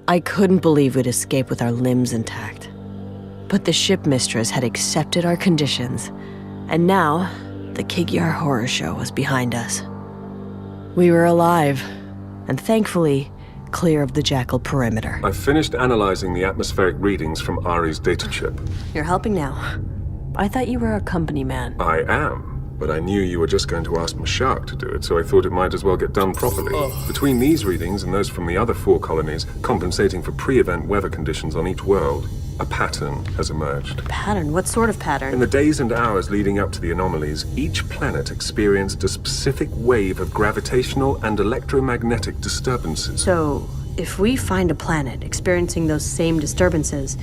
I couldn't believe we'd escape with our limbs intact. But the ship mistress had accepted our conditions, and now the Kigyar horror show was behind us. We were alive, and thankfully, clear of the Jackal perimeter. I've finished analyzing the atmospheric readings from Ari's data chip. You're helping now. I thought you were a company man. I am, but I knew you were just going to ask Mshak to do it, so I thought it might as well get done properly. Between these readings and those from the other 4 colonies, compensating for pre-event weather conditions on each world, a pattern has emerged. Pattern? What sort of pattern? In the days and hours leading up to the anomalies, each planet experienced a specific wave of gravitational and electromagnetic disturbances. So, if we find a planet experiencing those same disturbances,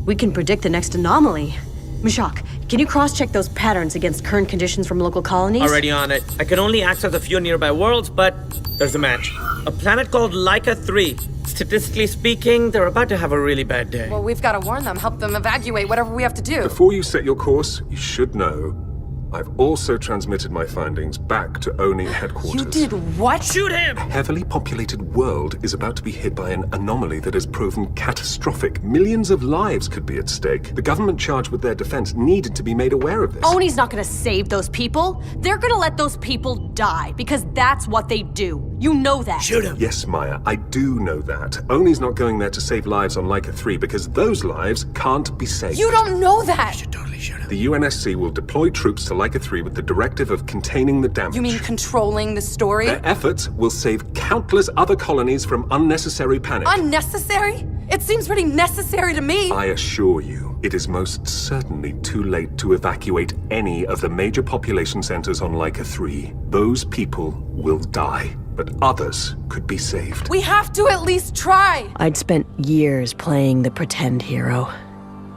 we can predict the next anomaly. Mshak, can you cross-check those patterns against current conditions from local colonies? Already on it. I can only access a few nearby worlds, but there's a match. A planet called Laika 3. Statistically speaking, they're about to have a really bad day. Well, we've got to warn them, help them evacuate, whatever we have to do. Before you set your course, you should know I've also transmitted my findings back to Oni headquarters. You did what? Shoot him! A heavily populated world is about to be hit by an anomaly that has proven catastrophic. Millions of lives could be at stake. The government charged with their defense needed to be made aware of this. Oni's not gonna save those people. They're gonna let those people die, because that's what they do. You know that. Shoot him! Yes, Maya, I do know that. Oni's not going there to save lives on Laika 3 because those lives can't be saved. You don't know that! You should totally shoot him. The UNSC will deploy troops to Laika 3 with the directive of containing the damage. You mean controlling the story? Their efforts will save countless other colonies from unnecessary panic. Unnecessary? It seems pretty necessary to me. I assure you, it is most certainly too late to evacuate any of the major population centers on Laika 3. Those people will die, but others could be saved. We have to at least try! I'd spent years playing the pretend hero,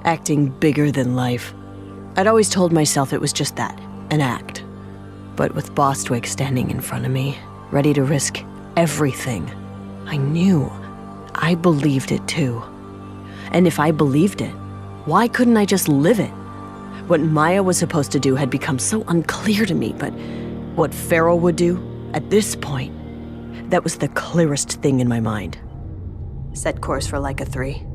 acting bigger than life. I'd always told myself it was just that, an act. But with Bostwick standing in front of me, ready to risk everything, I knew. I believed it too. And if I believed it, why couldn't I just live it? What Maya was supposed to do had become so unclear to me, but what FERO would do, at this point, that was the clearest thing in my mind. Set course for Laika 3.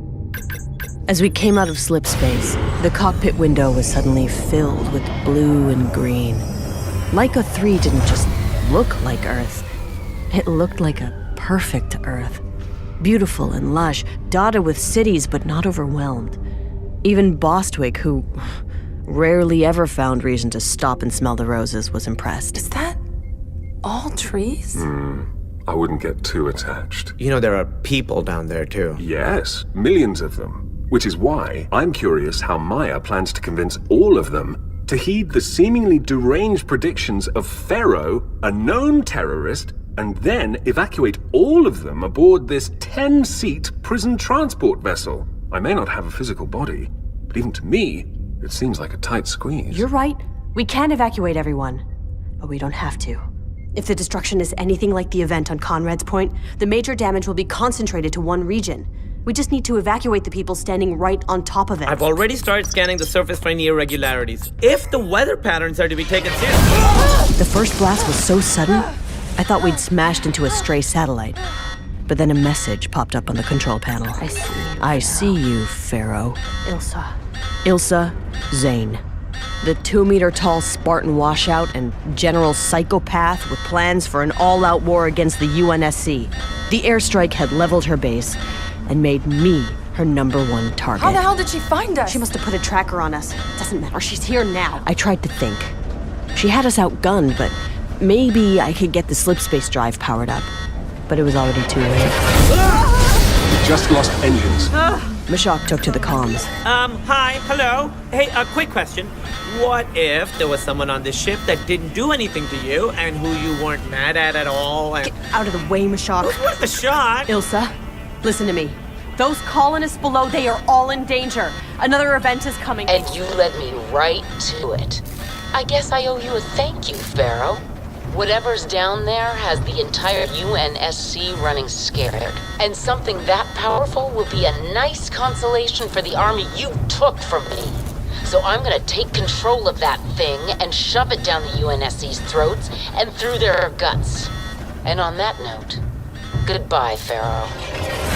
As we came out of slip space, the cockpit window was suddenly filled with blue and green. Laika 3 didn't just look like Earth. It looked like a perfect Earth. Beautiful and lush, dotted with cities but not overwhelmed. Even Bostwick, who rarely ever found reason to stop and smell the roses, was impressed. Is that all trees? I wouldn't get too attached. You know there are people down there too. Yes, millions of them. Which is why I'm curious how Maya plans to convince all of them to heed the seemingly deranged predictions of FERO, a known terrorist, and then evacuate all of them aboard this 10-seat prison transport vessel. I may not have a physical body, but even to me, it seems like a tight squeeze. You're right. We can evacuate everyone. But we don't have to. If the destruction is anything like the event on Conrad's Point, the major damage will be concentrated to one region. We just need to evacuate the people standing right on top of it. I've already started scanning the surface for any irregularities. If the weather patterns are to be taken seriously... The first blast was so sudden, I thought we'd smashed into a stray satellite. But then a message popped up on the control panel. I see you. I see you, FERO. Ilsa. Ilsa Zane. The 2-meter-tall Spartan washout and general psychopath with plans for an all-out war against the UNSC. The airstrike had leveled her base and made me her #1 target. How the hell did she find us? She must have put a tracker on us. Doesn't matter. She's here now. I tried to think. She had us outgunned, but maybe I could get the slipspace drive powered up. But it was already too late. We just lost engines. Mshak took to the comms. Hi, hello. Hey, a quick question. What if there was someone on this ship that didn't do anything to you and who you weren't mad at all? And... Get out of the way, Mshak. It was worth a shot. Ilsa, listen to me. Those colonists below, they are all in danger. Another event is coming. And you led me right to it. I guess I owe you a thank you, FERO. Whatever's down there has the entire UNSC running scared. And something that powerful will be a nice consolation for the army you took from me. So I'm gonna take control of that thing and shove it down the UNSC's throats and through their guts. And on that note, goodbye, FERO.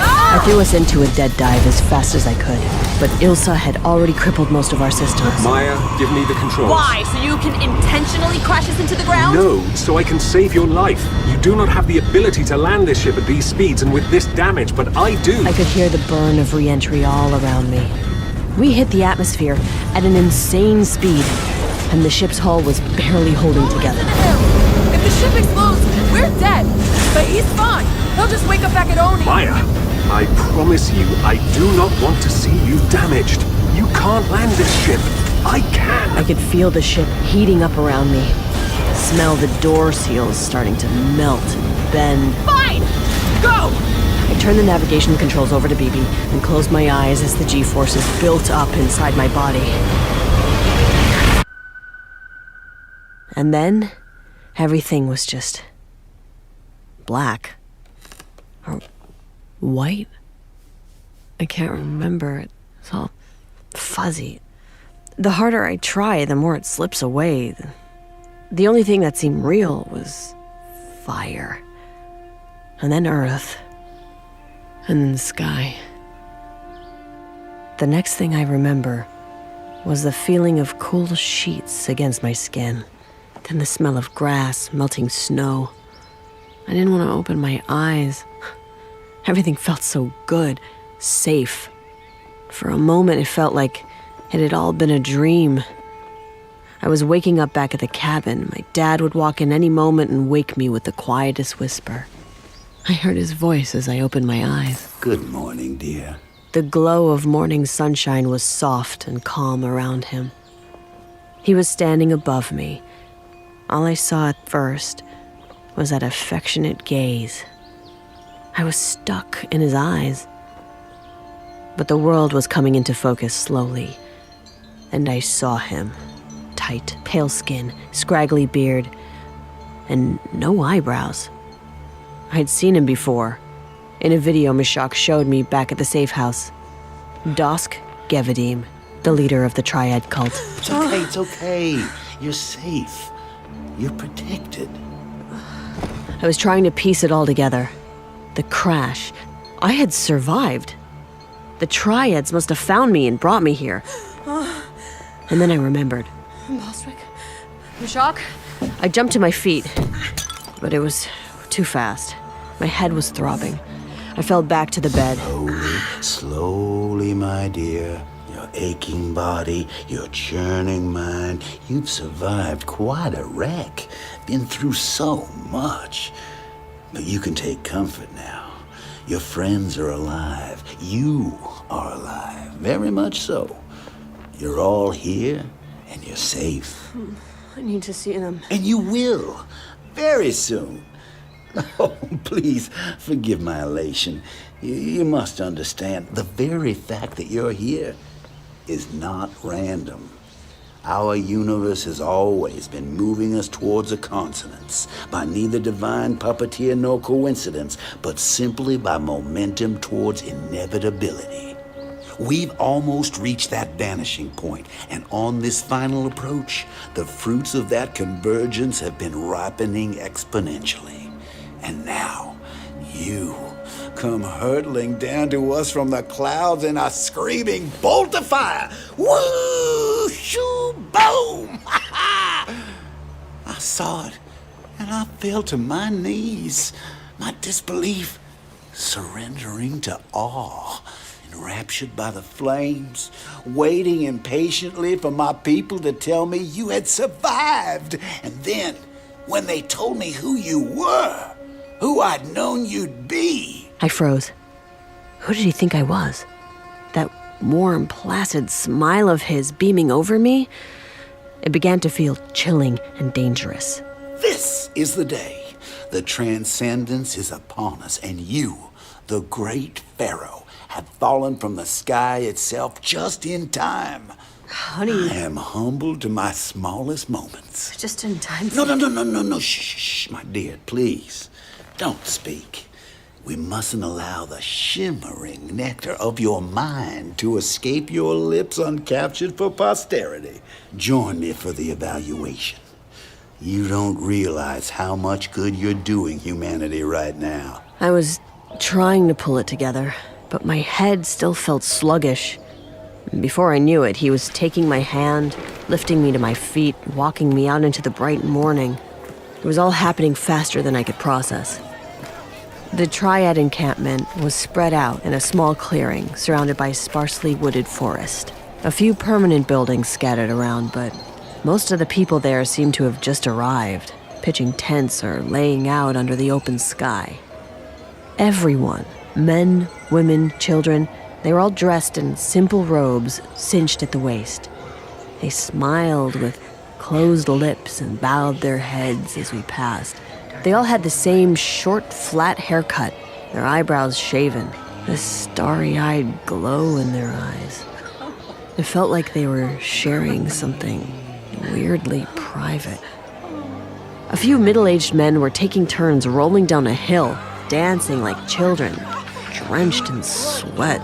I threw us into a dead dive as fast as I could, but Ilsa had already crippled most of our systems. Maya, give me the controls. Why? So you can intentionally crash us into the ground? No, so I can save your life. You do not have the ability to land this ship at these speeds and with this damage, but I do. I could hear the burn of re-entry all around me. We hit the atmosphere at an insane speed, and the ship's hull was barely holding together. If the ship explodes, we're dead. But he's fine. He'll just wake up back at Oni. Maya, I promise you, I do not want to see you damaged. You can't land this ship. I can. I could feel the ship heating up around me. Smell the door seals starting to melt and bend. Fine! Go! I turned the navigation controls over to BB and closed my eyes as the G-forces built up inside my body. And then, everything was just black. Or white? I can't remember. It's all fuzzy. The harder I try, the more it slips away. The only thing that seemed real was fire. And then earth. And then the sky. The next thing I remember was the feeling of cool sheets against my skin. Then the smell of grass, melting snow. I didn't want to open my eyes. Everything felt so good, safe. For a moment, it felt like it had all been a dream. I was waking up back at the cabin. My dad would walk in any moment and wake me with the quietest whisper. I heard his voice as I opened my eyes. Good morning, dear. The glow of morning sunshine was soft and calm around him. He was standing above me. All I saw at first was that affectionate gaze. I was stuck in his eyes. But the world was coming into focus slowly, and I saw him. Tight, pale skin, scraggly beard, and no eyebrows. I'd seen him before, in a video Mshak showed me back at the safe house. Dasc Gevadim, the leader of the Triad cult. It's okay. You're safe. You're protected. I was trying to piece it all together. The crash. I had survived. The Triads must have found me and brought me here. And then I remembered. Bostwick. Mshak? I jumped to my feet, but it was too fast. My head was throbbing. I fell back to the bed. Slowly, my dear. Your aching body, your churning mind. You've survived quite a wreck. Been through so much. But you can take comfort now. Your friends are alive. You are alive. Very much so. You're all here, and you're safe. I need to see them. And you will. Very soon. Oh, please, forgive my elation. You must understand, the very fact that you're here is not random. Our universe has always been moving us towards a consonance, by neither divine puppeteer nor coincidence, but simply by momentum towards inevitability. We've almost reached that vanishing point, and on this final approach, the fruits of that convergence have been ripening exponentially. And now, you come hurtling down to us from the clouds in a screaming bolt of fire. Woo! Shoo! Boom! I saw it, and I fell to my knees, my disbelief surrendering to awe, enraptured by the flames, waiting impatiently for my people to tell me you had survived. And then, when they told me who you were, who I'd known you'd be. I froze. Who did he think I was? That warm, placid smile of his beaming over me? It began to feel chilling and dangerous. This is the day. The transcendence is upon us, and you, the great FERO, have fallen from the sky itself just in time. Honey. I am humbled to my smallest moments. Just in time. No. Shh, my dear, please. Don't speak. We mustn't allow the shimmering nectar of your mind to escape your lips uncaptured for posterity. Join me for the evaluation. You don't realize how much good you're doing humanity right now. I was trying to pull it together, but my head still felt sluggish. Before I knew it, he was taking my hand, lifting me to my feet, walking me out into the bright morning. It was all happening faster than I could process. The Triad encampment was spread out in a small clearing surrounded by sparsely wooded forest. A few permanent buildings scattered around, but most of the people there seemed to have just arrived, pitching tents or laying out under the open sky. Everyone, men, women, children, they were all dressed in simple robes cinched at the waist. They smiled with closed lips and bowed their heads as we passed. They all had the same short, flat haircut, their eyebrows shaven, this starry-eyed glow in their eyes. It felt like they were sharing something weirdly private. A few middle-aged men were taking turns rolling down a hill, dancing like children, drenched in sweat.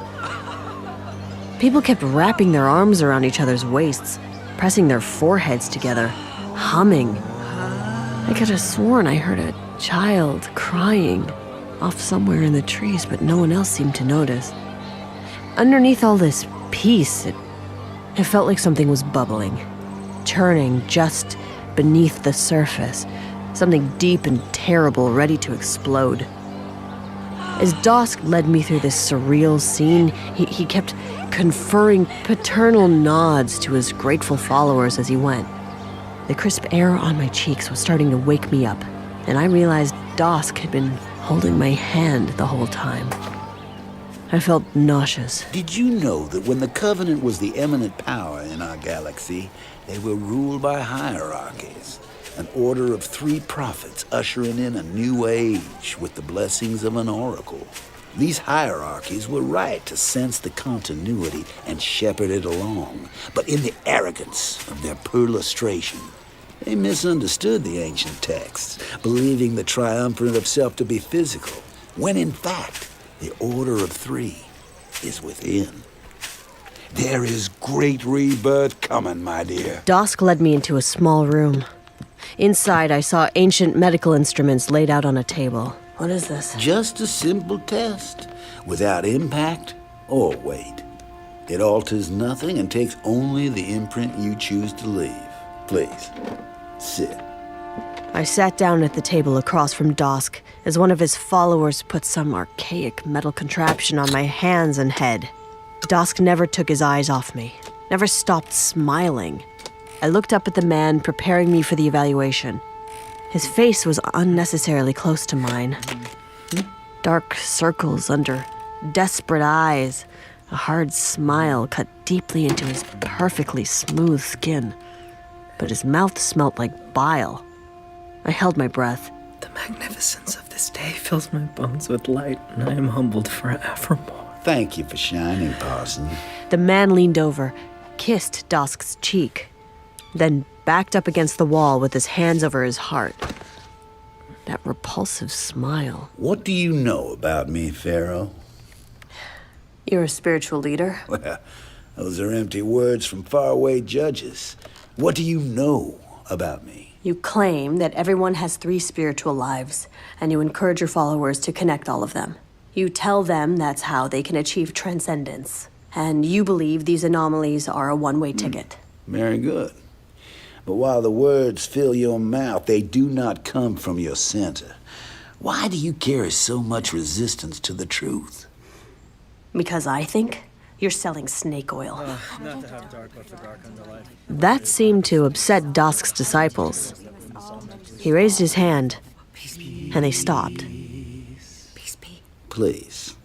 People kept wrapping their arms around each other's waists, pressing their foreheads together, humming. I could have sworn I heard a child crying off somewhere in the trees, but no one else seemed to notice. Underneath all this peace, it felt like something was bubbling, churning just beneath the surface, something deep and terrible ready to explode. As Dasc led me through this surreal scene, he kept conferring paternal nods to his grateful followers as he went. The crisp air on my cheeks was starting to wake me up, and I realized Dasc had been holding my hand the whole time. I felt nauseous. Did you know that when the Covenant was the eminent power in our galaxy, they were ruled by hierarchies? An order of 3 prophets ushering in a new age with the blessings of an oracle. These hierarchies were right to sense the continuity and shepherd it along, but in the arrogance of their perlustration, they misunderstood the ancient texts, believing the triumvirate of self to be physical, when in fact, the order of 3 is within. There is great rebirth coming, my dear. Dasc led me into a small room. Inside, I saw ancient medical instruments laid out on a table. What is this? Just a simple test, without impact or weight. It alters nothing and takes only the imprint you choose to leave. Please, sit. I sat down at the table across from Dasc as one of his followers put some archaic metal contraption on my hands and head. Dasc never took his eyes off me, never stopped smiling. I looked up at the man preparing me for the evaluation. His face was unnecessarily close to mine. Dark circles under desperate eyes, a hard smile cut deeply into his perfectly smooth skin. But his mouth smelt like bile. I held my breath. The magnificence of this day fills my bones with light, and I am humbled forevermore. Thank you for shining, Parson. The man leaned over, kissed Dasc's cheek, then backed up against the wall with his hands over his heart. That repulsive smile. What do you know about me, FERO? You're a spiritual leader. Well, those are empty words from faraway judges. What do you know about me? You claim that everyone has 3 spiritual lives, and you encourage your followers to connect all of them. You tell them that's how they can achieve transcendence, and you believe these anomalies are a one-way ticket. Very good. But while the words fill your mouth, they do not come from your center. Why do you carry so much resistance to the truth? Because I think you're selling snake oil. That seemed to upset Dasc's disciples. He raised his hand, and they stopped. Please,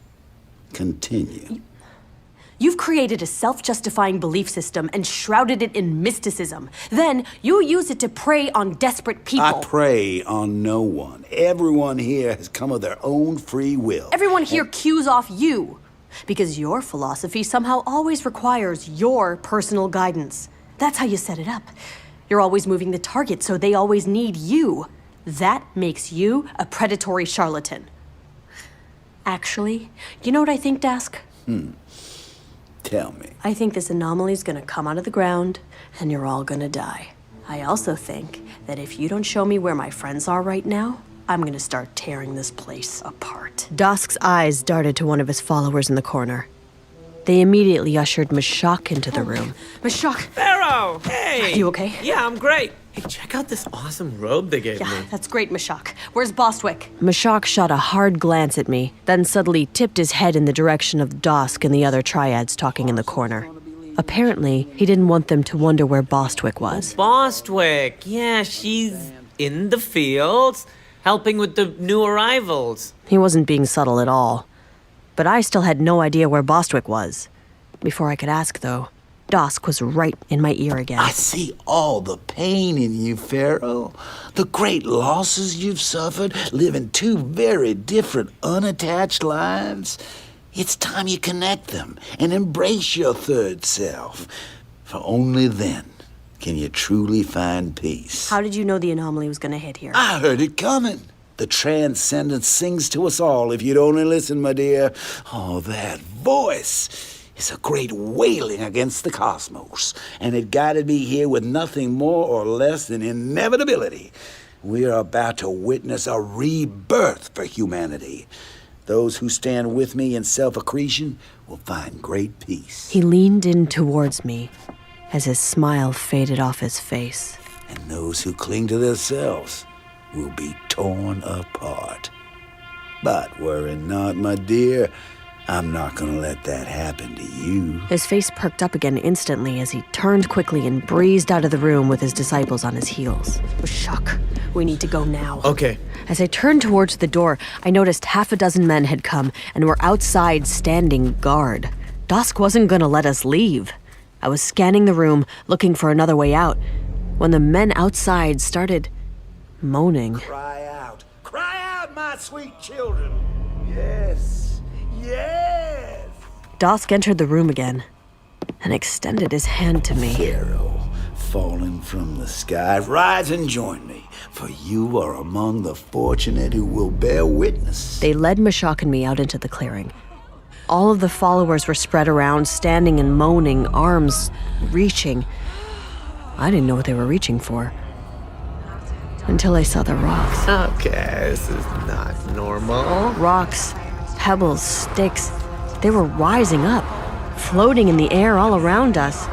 continue. You've created a self-justifying belief system and shrouded it in mysticism. Then you use it to prey on desperate people. I prey on no one. Everyone here has come of their own free will. Everyone here cues off you. Because your philosophy somehow always requires your personal guidance. That's how you set it up. You're always moving the target, so they always need you. That makes you a predatory charlatan. Actually, you know what I think, Dasc? Tell me. I think this anomaly's gonna come out of the ground, and you're all gonna die. I also think that if you don't show me where my friends are right now, I'm gonna start tearing this place apart. Dasc's eyes darted to one of his followers in the corner. They immediately ushered Mshak into the room. Mshak! FERO! Hey! Are you okay? Yeah, I'm great. Hey, check out this awesome robe they gave me. Yeah, that's great, Mshak. Where's Bostwick? Mshak shot a hard glance at me, then suddenly tipped his head in the direction of Dasc and the other Triads talking in the corner. Apparently, he didn't want them to wonder where Bostwick was. Bostwick. Yeah, she's in the fields, helping with the new arrivals. He wasn't being subtle at all. But I still had no idea where Bostwick was. Before I could ask, though, Dasc was right in my ear again. I see all the pain in you, FERO. The great losses you've suffered, living two very different, unattached lives. It's time you connect them and embrace your third self. For only then can you truly find peace. How did you know the anomaly was gonna hit here? I heard it coming. The transcendence sings to us all if you'd only listen, my dear. Oh, that voice is a great wailing against the cosmos, and it guided me here with nothing more or less than inevitability. We are about to witness a rebirth for humanity. Those who stand with me in self-accretion will find great peace. He leaned in towards me as his smile faded off his face. And those who cling to themselves will be torn apart. But worry not, my dear. I'm not gonna let that happen to you. His face perked up again instantly as he turned quickly and breezed out of the room with his disciples on his heels. Mshak, we need to go now. Okay. As I turned towards the door, I noticed half a dozen men had come and were outside standing guard. Dasc wasn't gonna let us leave. I was scanning the room, looking for another way out, when the men outside started moaning. Cry out, my sweet children. Yes, yes. Dasc entered the room again and extended his hand to me. FERO, falling from the sky, rise and join me, for you are among the fortunate who will bear witness. They led Mshak and me out into the clearing. All of the followers were spread around, standing and moaning, arms reaching. I didn't know what they were reaching for. Until I saw the rocks. Okay, this is not normal. Rocks, pebbles, sticks. They were rising up, floating in the air all around us.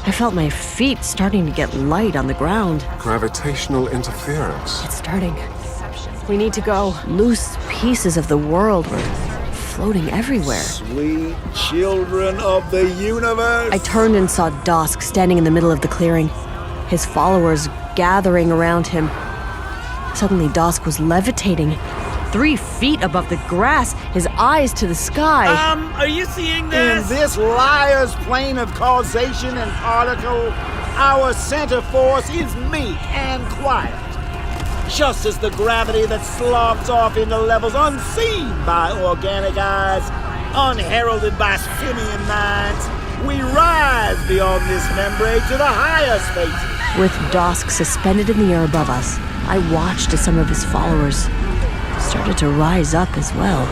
I felt my feet starting to get light on the ground. Gravitational interference. It's starting. We need to go. Loose pieces of the world were floating everywhere. Sweet children of the universe. I turned and saw Dasc standing in the middle of the clearing, his followers gathering around him. Suddenly, Dasc was levitating, 3 feet above the grass, his eyes to the sky. Are you seeing this? In this liar's plane of causation and particle, our center force is meek and quiet. Just as the gravity that sloughs off into levels unseen by organic eyes, unheralded by simian minds, we rise beyond this membrane to the higher spaces. With Dasc suspended in the air above us, I watched as some of his followers started to rise up as well,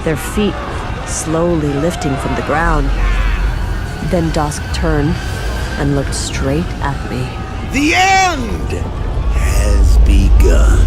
their feet slowly lifting from the ground. Then Dasc turned and looked straight at me. The end has begun.